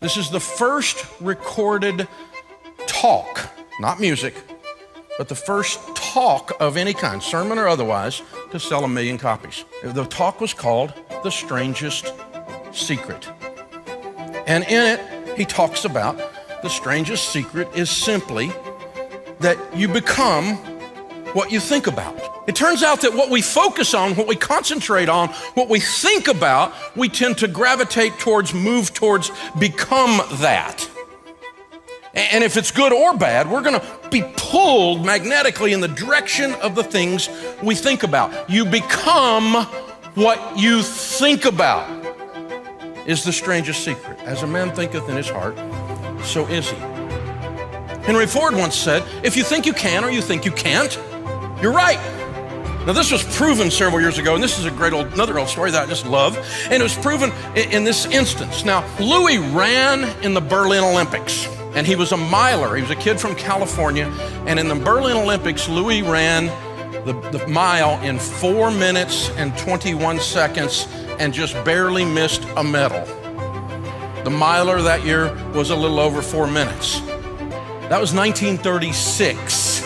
This is the first recorded talk, not music, but the first talk of any kind, sermon or otherwise, to sell 1 million copies. The talk was called The Strangest Secret. And in it, he talks about the strangest secret is simply that you become what you think about. It turns out that what we focus on, what we concentrate on, what we think about, we tend to gravitate towards, move towards, become that. And if it's good or bad, we're gonna be pulled magnetically in the direction of the things we think about. You become what you think about is the strangest secret. As a man thinketh in his heart, so is he. Henry Ford once said, if you think you can or you think you can't, you're right. Now this was proven several years ago, and this is another old story that I just love, and it was proven in this instance. Now, Louis ran in the Berlin Olympics, and he was a miler. He was a kid from California, and in the Berlin Olympics, Louis ran the mile in 4 minutes and 21 seconds and just barely missed a medal. The miler that year was a little over 4 minutes. That was 1936.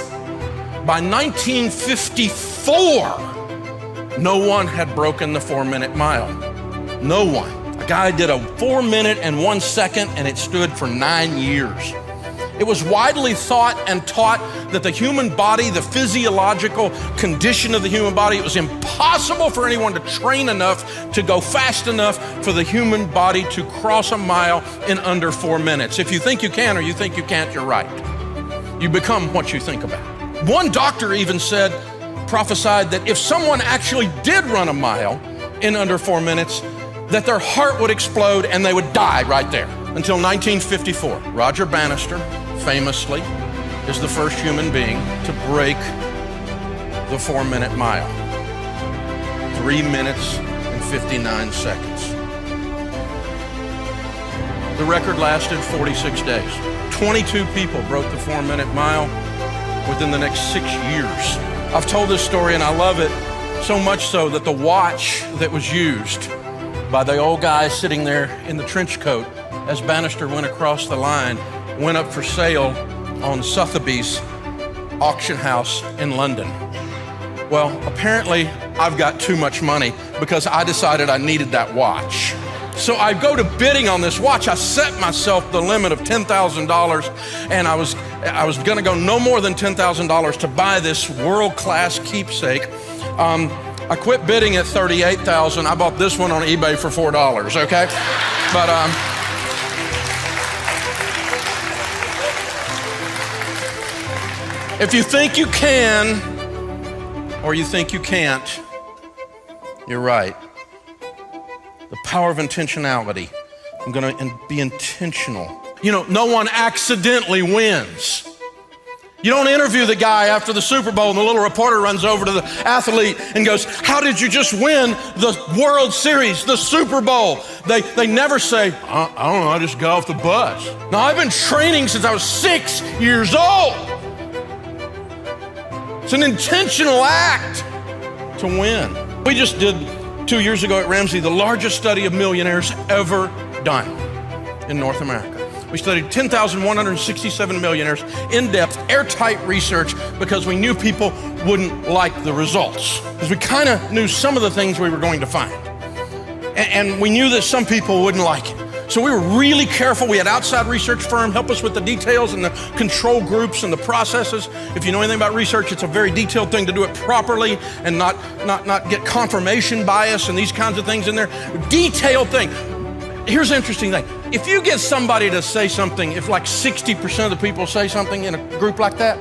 By 1954, no one had broken the 4-minute mile. No one. A guy did a 4 minute and 1 second, and it stood for 9 years. It was widely thought and taught that the human body, the physiological condition of the human body, it was impossible for anyone to train enough to go fast enough for the human body to cross a mile in under 4 minutes. If you think you can or you think you can't, you're right. You become what you think about. One doctor even prophesied that if someone actually did run a mile in under 4 minutes, that their heart would explode and they would die right there. Until 1954, Roger Bannister, famously, is the first human being to break the 4-minute mile. 3 minutes and 59 seconds. The record lasted 46 days. 22 people broke the 4-minute mile within the next 6 years. I've told this story and I love it so much so that the watch that was used by the old guy sitting there in the trench coat as Bannister went across the line went up for sale on Sotheby's auction house in London. Well, apparently I've got too much money because I decided I needed that watch. So I go to bidding on this watch. I set myself the limit of $10,000, and I was gonna go no more than $10,000 to buy this world-class keepsake. I quit bidding at $38,000. I bought this one on eBay for $4, okay? But if you think you can or you think you can't, you're right. The power of intentionality. I'm gonna be intentional. You know, no one accidentally wins. You don't interview the guy after the Super Bowl and the little reporter runs over to the athlete and goes, how did you just win the World Series, the Super Bowl? They never say, I don't know, I just got off the bus. Now, I've been training since I was 6 years old. It's an intentional act to win. We just did 2 years ago at Ramsey, the largest study of millionaires ever done in North America. We studied 10,167 millionaires, in-depth, airtight research because we knew people wouldn't like the results. Because we kind of knew some of the things we were going to find. And we knew that some people wouldn't like it. So we were really careful. We had outside research firm help us with the details and the control groups and the processes. If you know anything about research, it's a very detailed thing to do it properly and not get confirmation bias and these kinds of things in there. Detailed thing. Here's the interesting thing. If you get somebody to say something, if like 60% of the people say something in a group like that,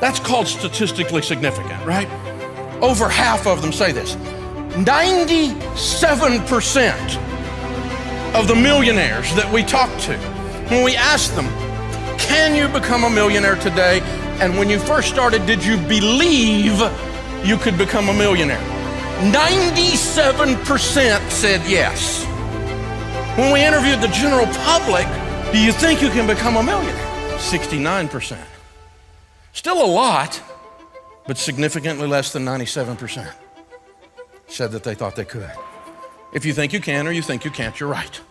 that's called statistically significant, right? Over half of them say this. 97% of the millionaires that we talk to, when we ask them, can you become a millionaire today? And when you first started, did you believe you could become a millionaire? 97% said yes. When we interviewed the general public, do you think you can become a millionaire? 69%. Still a lot, but significantly less than 97% said that they thought they could. If you think you can or you think you can't, you're right.